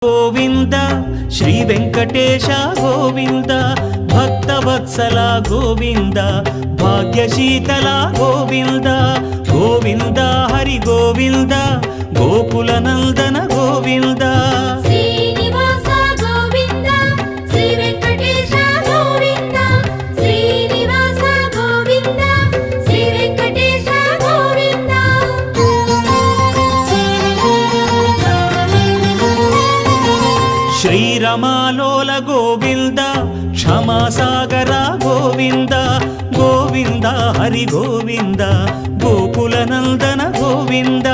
Govinda Shri Venkatesha Govinda Bhaktavatsala Govinda భాగ్యశీతల Govinda Govinda Hari Govinda Gokula Nandana Govinda Srinivasa Govinda Shri Venkatesha Govinda Srinivasa Govinda Shri Venkatesha Govinda శ్రీరమాలోల Govinda క్షమాసాగర Govinda Govinda Hari Govinda Gokula Nandana Govinda